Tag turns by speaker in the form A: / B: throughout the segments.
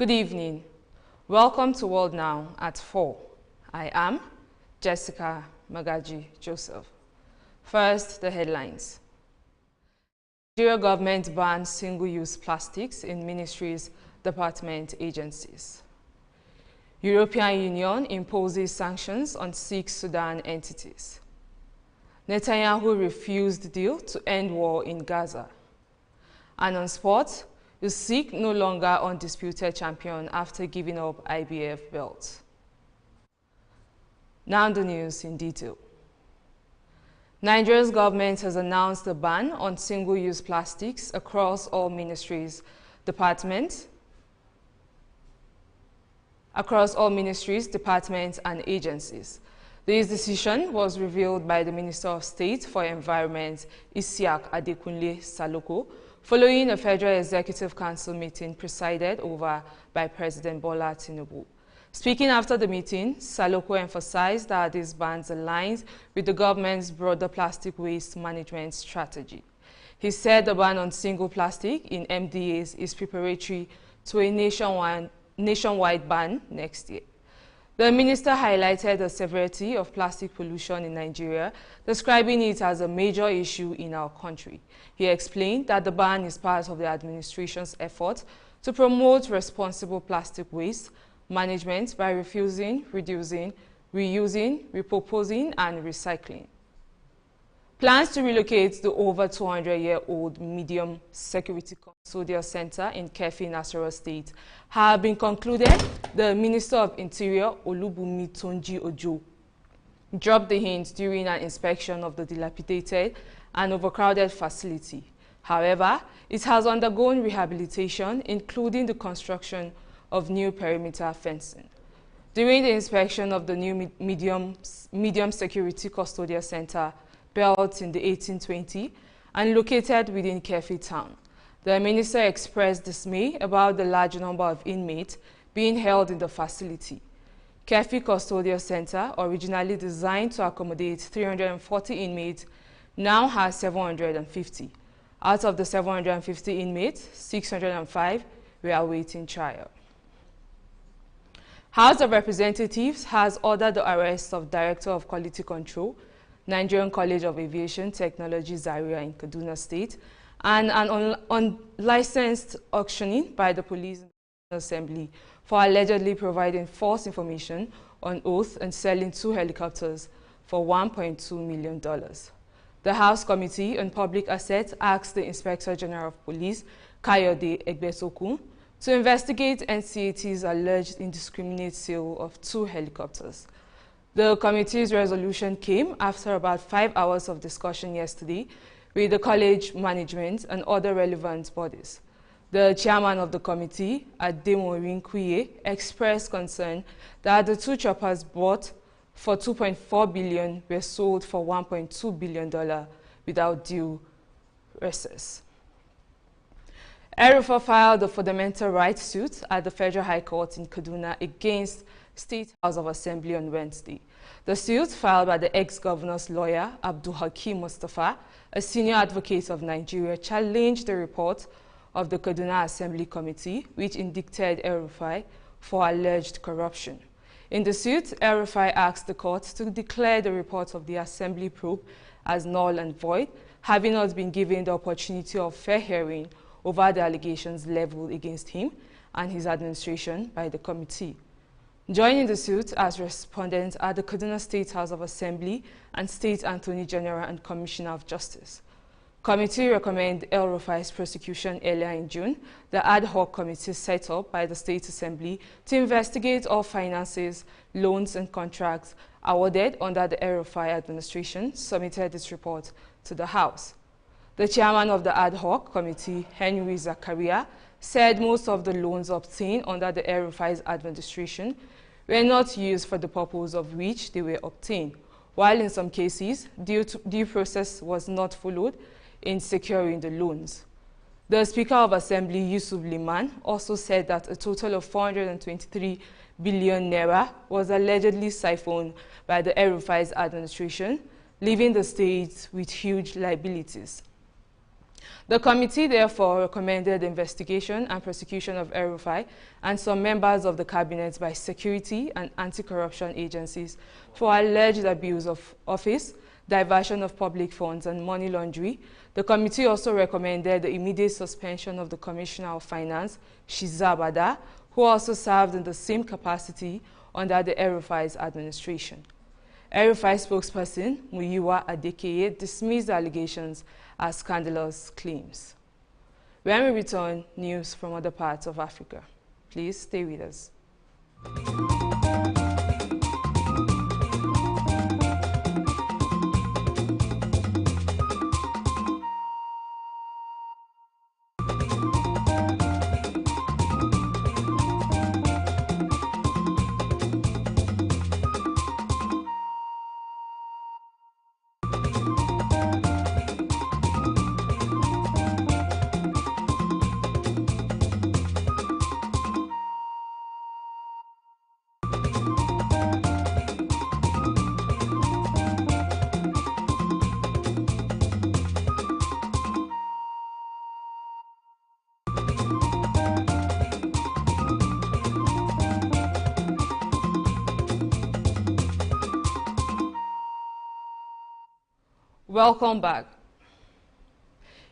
A: Good evening. Welcome to World Now at 4. I am Jessica Magaji Joseph. First, the headlines. Nigeria government bans single-use plastics in ministries, department, agencies. European Union imposes sanctions on 6 Sudan entities. Netanyahu refused deal to end war in Gaza. And on sports, Usyk no longer undisputed champion after giving up IBF belt. Now the news in detail. Nigeria's government has announced a ban on single-use plastics across all ministries, departments, and agencies. This decision was revealed by the Minister of State for Environment, Isiaq Adekunle Saloko, following a Federal Executive Council meeting presided over by President Bola Tinubu. Speaking after the meeting, Saloko emphasized that this ban aligns with the government's broader plastic waste management strategy. He said the ban on single plastic in MDAs is preparatory to a nationwide ban next year. The minister highlighted the severity of plastic pollution in Nigeria, describing it as a major issue in our country. He explained that the ban is part of the administration's effort to promote responsible plastic waste management by refusing, reducing, reusing, repurposing, and recycling. Plans to relocate the over 200-year-old medium security custodial center in Kefi, Nasarawa State have been concluded. The Minister of Interior, Olubunmi Tonji Ojo, dropped the hint during an inspection of the dilapidated and overcrowded facility. However, it has undergone rehabilitation, including the construction of new perimeter fencing. During the inspection of the new medium security custodial center, built in the 1820 and located within Kefi town, the minister expressed dismay about the large number of inmates being held in the facility. Kefi Custodial Center, originally designed to accommodate 340 inmates, now has 750. Out of the 750 inmates, 605 were awaiting trial. House of Representatives has ordered the arrest of Director of Quality Control, Nigerian College of Aviation Technology Zaria in Kaduna State, and an unlicensed auctioning by the police assembly for allegedly providing false information on oath and selling 2 helicopters for $1.2 million. The House Committee on Public Assets asked the Inspector General of Police, Kayode Egbesokun, to investigate NCAT's alleged indiscriminate sale of 2 helicopters. The committee's resolution came after about 5 hours of discussion yesterday with the college management and other relevant bodies. The chairman of the committee, Ademorin Kuye, expressed concern that the 2 choppers bought for $2.4 billion were sold for $1.2 billion without due process. El-Rufai filed a fundamental rights suit at the Federal High Court in Kaduna against State House of Assembly on Wednesday. The suit, filed by the ex-governor's lawyer, Abdul Hakim Mustafa, a senior advocate of Nigeria, challenged the report of the Kaduna Assembly Committee, which indicted El-Rufai for alleged corruption. In the suit, El-Rufai asked the court to declare the report of the Assembly probe as null and void, having not been given the opportunity of fair hearing over the allegations leveled against him and his administration by the committee. Joining the suit as respondents are the Kaduna State House of Assembly and State Attorney General and Commissioner of Justice. Committee recommended El-Rufai's prosecution earlier in June. The ad hoc committee set up by the State Assembly to investigate all finances, loans and contracts awarded under the El-Rufai administration submitted its report to the House. The chairman of the ad hoc committee, Henry Zakaria, said most of the loans obtained under the El-Rufai's administration were not used for the purpose of which they were obtained, while in some cases, due process was not followed in securing the loans. The Speaker of Assembly, Yusuf Liman, also said that a total of 423 billion naira was allegedly siphoned by the El-Rufai's administration, leaving the state with huge liabilities. The committee therefore recommended the investigation and prosecution of El-Rufai and some members of the cabinet by security and anti-corruption agencies for alleged abuse of office, diversion of public funds, and money laundering. The committee also recommended the immediate suspension of the Commissioner of Finance, Shiza Bada, who also served in the same capacity under the El-Rufai's administration. El-Rufai spokesperson Muyiwa Adekeye dismissed the allegations as scandalous claims. When we return, news from other parts of Africa. Please stay with us. Welcome back.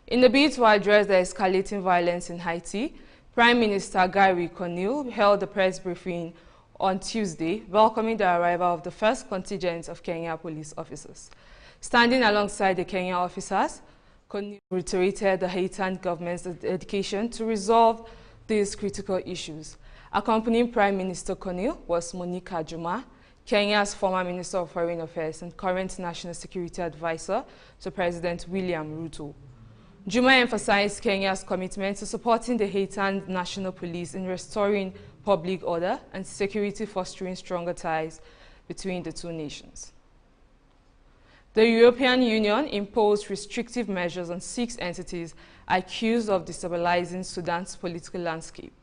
A: In the bid to address the escalating violence in Haiti, Prime Minister Gary Conille held a press briefing on Tuesday, welcoming the arrival of the first contingent of Kenya police officers. Standing alongside the Kenya officers, Conille reiterated the Haitian government's dedication to resolve these critical issues. Accompanying Prime Minister Conille was Monica Juma, Kenya's former Minister of Foreign Affairs and current National Security Advisor to President William Ruto. Juma emphasized Kenya's commitment to supporting the Haitian National Police in restoring public order and security, fostering stronger ties between the two nations. The European Union imposed restrictive measures on 6 entities accused of destabilizing Sudan's political landscape.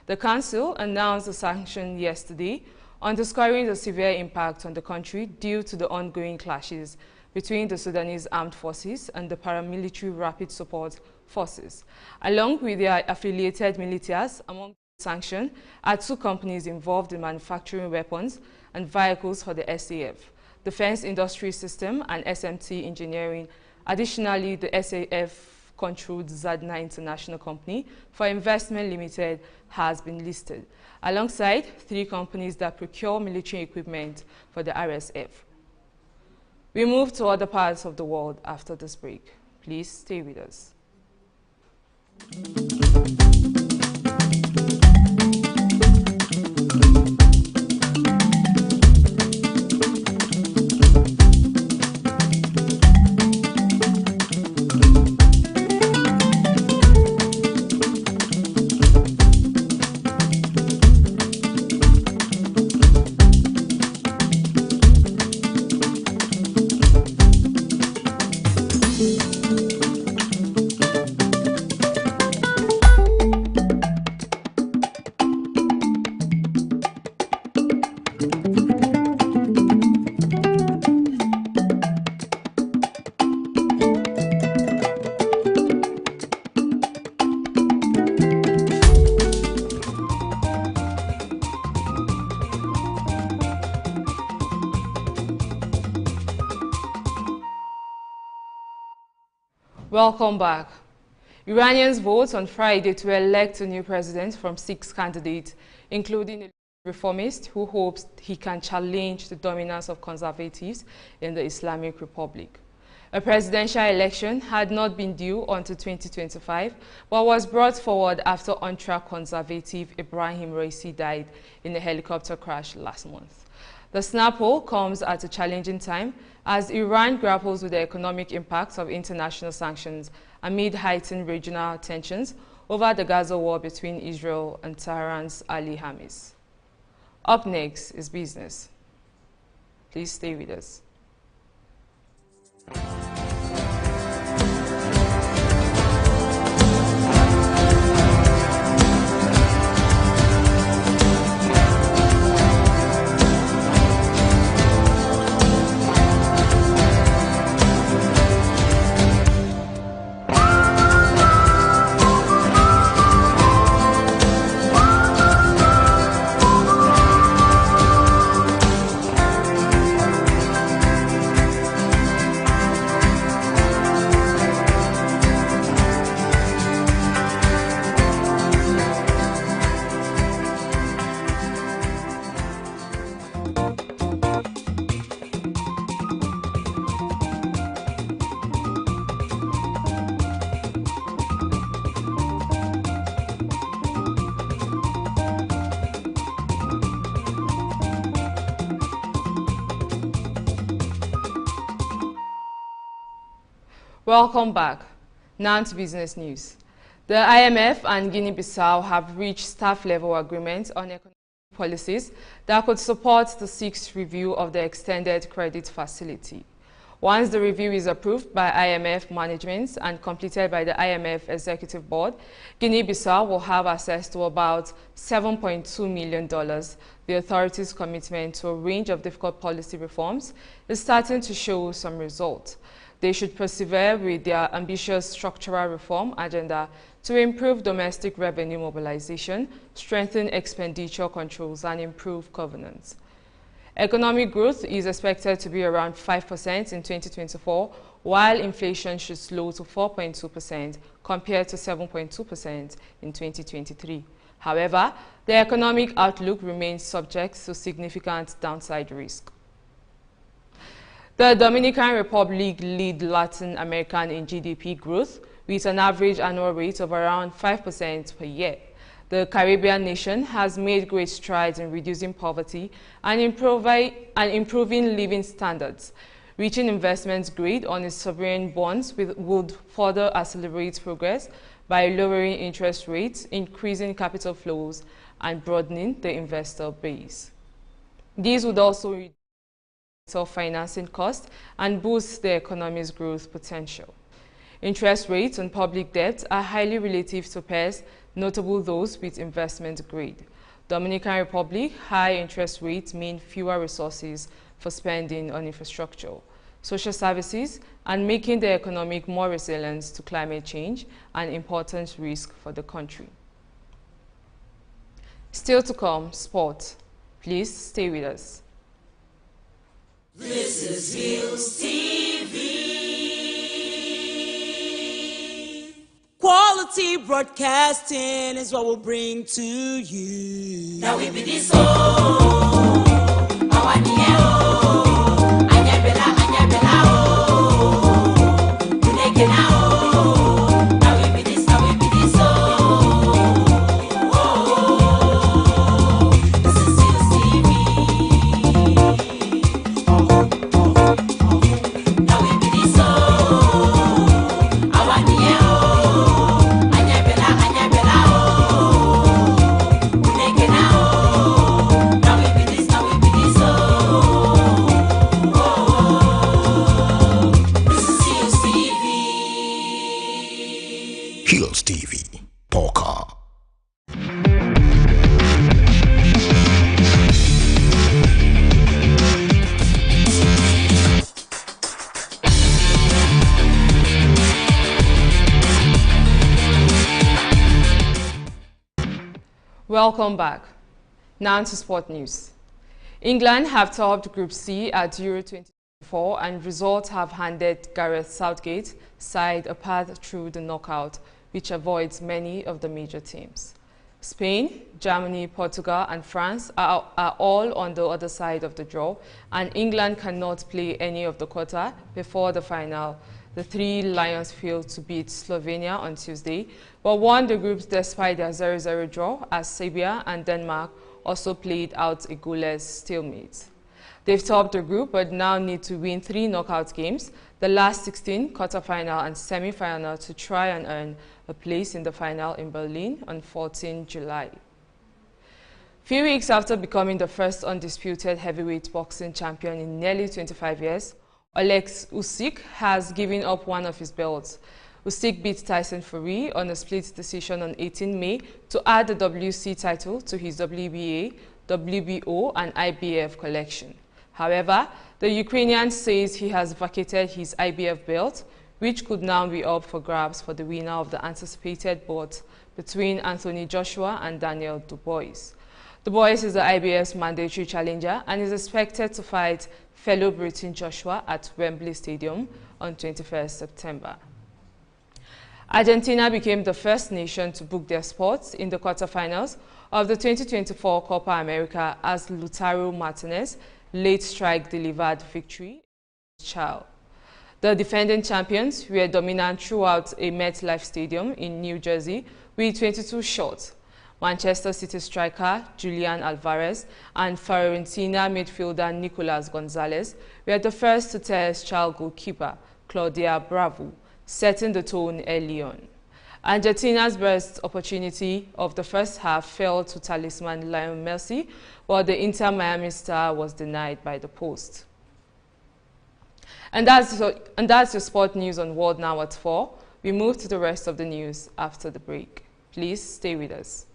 A: The Council announced the sanction yesterday, underscoring the severe impact on the country due to the ongoing clashes between the Sudanese armed forces and the paramilitary rapid support forces. Along with their affiliated militias, among the sanctions are 2 companies involved in manufacturing weapons and vehicles for the SAF, Defense Industry System and SMT Engineering. Additionally, the SAF-controlled Zadna International Company for Investment Limited has been listed, alongside 3 companies that procure military equipment for the RSF. We move to other parts of the world after this break. Please stay with us. Welcome back. Iranians vote on Friday to elect a new president from 6 candidates, including a reformist who hopes he can challenge the dominance of conservatives in the Islamic Republic. A presidential election had not been due until 2025, but was brought forward after on-track conservative Ibrahim Raisi died in a helicopter crash last month. The snap poll comes at a challenging time as Iran grapples with the economic impacts of international sanctions amid heightened regional tensions over the Gaza war between Israel and Tehran's Ali Hamis. Up next is business. Please stay with us. Welcome back. Now to business news. The IMF and Guinea-Bissau have reached staff-level agreements on economic policies that could support the sixth review of the extended credit facility. Once the review is approved by IMF management and completed by the IMF Executive Board, Guinea-Bissau will have access to about $7.2 million. The authorities' commitment to a range of difficult policy reforms is starting to show some results. They should persevere with their ambitious structural reform agenda to improve domestic revenue mobilization, strengthen expenditure controls, and improve governance. Economic growth is expected to be around 5% in 2024, while inflation should slow to 4.2% compared to 7.2% in 2023. However, the economic outlook remains subject to significant downside risk. The Dominican Republic leads Latin America in GDP growth with an average annual rate of around 5% per year. The Caribbean nation has made great strides in reducing poverty and improving living standards. Reaching investment grade on its sovereign bonds would further accelerate progress by lowering interest rates, increasing capital flows, and broadening the investor base. These would also reduce financing costs and boost the economy's growth potential. Interest rates on public debt are highly relative to peers, notable those with investment grade. Dominican Republic high interest rates mean fewer resources for spending on infrastructure, social services, and making the economic more resilient to climate change, an important risk for the country. Still to come, sport. Please stay with us.
B: This is Hillstv. Quality broadcasting is what we'll bring to you. Now we be this
C: Hillstv, Polka.
A: Welcome back. Now to sport news. England have topped Group C at Euro 2024 and results have handed Gareth Southgate's side a path through the knockout, which avoids many of the major teams. Spain, Germany, Portugal, and France are all on the other side of the draw, and England cannot play any of the quarter before the final. The three Lions failed to beat Slovenia on Tuesday, but won the groups despite their 0-0 draw, as Serbia and Denmark also played out a goalless stalemate. They've topped the group, but now need to win 3 knockout games, the last 16, quarter-final and semi-final, to try and earn a place in the final in Berlin on 14 July. Few weeks after becoming the first undisputed heavyweight boxing champion in nearly 25 years, Oleksiy Usyk has given up one of his belts. Usyk beat Tyson Fury on a split decision on 18 May to add the WC title to his WBA, WBO, and IBF collection. However, the Ukrainian says he has vacated his IBF belt, which could now be up for grabs for the winner of the anticipated bout between Anthony Joshua and Daniel Dubois. Dubois is the IBF's mandatory challenger and is expected to fight fellow Briton Joshua at Wembley Stadium on 21st September. Argentina became the first nation to book their spots in the quarterfinals of the 2024 Copa America as Lautaro Martinez late strike delivered victory against Chile. The defending champions were dominant throughout a MetLife Stadium in New Jersey with 22 shots. Manchester City striker Julian Alvarez and Fiorentina midfielder Nicolas Gonzalez were the first to test Chile goalkeeper Claudia Bravo. setting the tone early on. Argentina's best opportunity of the first half fell to talisman Lionel Messi, while the Inter Miami star was denied by the post. And that's your sport news on World Now at 4. We move to the rest of the news after the break. Please stay with us.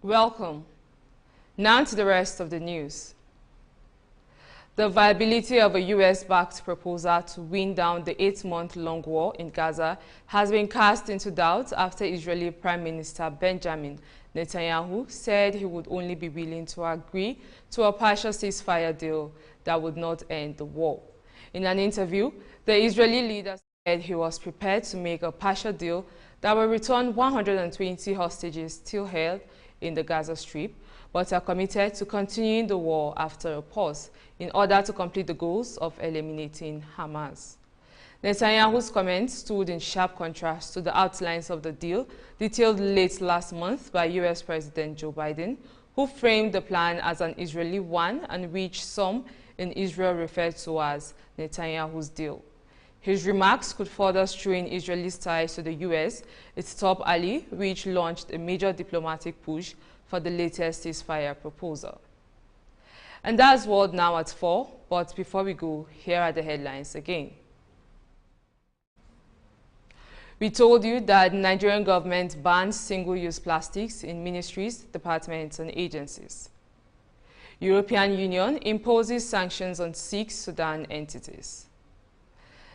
A: Welcome. Now to the rest of the news. The viability of a US-backed proposal to wind down the 8-month-long war in Gaza has been cast into doubt after Israeli Prime Minister Benjamin Netanyahu said he would only be willing to agree to a partial ceasefire deal that would not end the war. In an interview, the Israeli leader said he was prepared to make a partial deal that will return 120 hostages still held in the Gaza Strip, but are committed to continuing the war after a pause in order to complete the goals of eliminating Hamas. Netanyahu's comments stood in sharp contrast to the outlines of the deal detailed late last month by US President Joe Biden, who framed the plan as an Israeli one and which some in Israel referred to as Netanyahu's deal. His remarks could further strain Israeli ties to the U.S., its top ally, which launched a major diplomatic push for the latest ceasefire proposal. And that's World Now at 4, but before we go, here are the headlines again. We told you that the Nigerian government bans single-use plastics in ministries, departments and agencies. European Union imposes sanctions on 6 Sudan entities.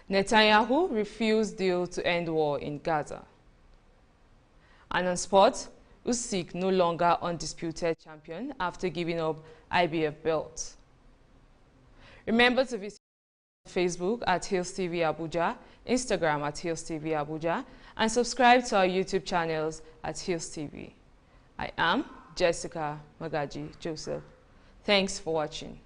A: Netanyahu refused deal to end war in Gaza. And on sport, Usyk no longer undisputed champion after giving up IBF belt. Remember to visit Facebook at Hillstv Abuja, Instagram at Hillstv Abuja, and subscribe to our YouTube channels at Hillstv. I am Jessica Magaji Joseph. Thanks for watching.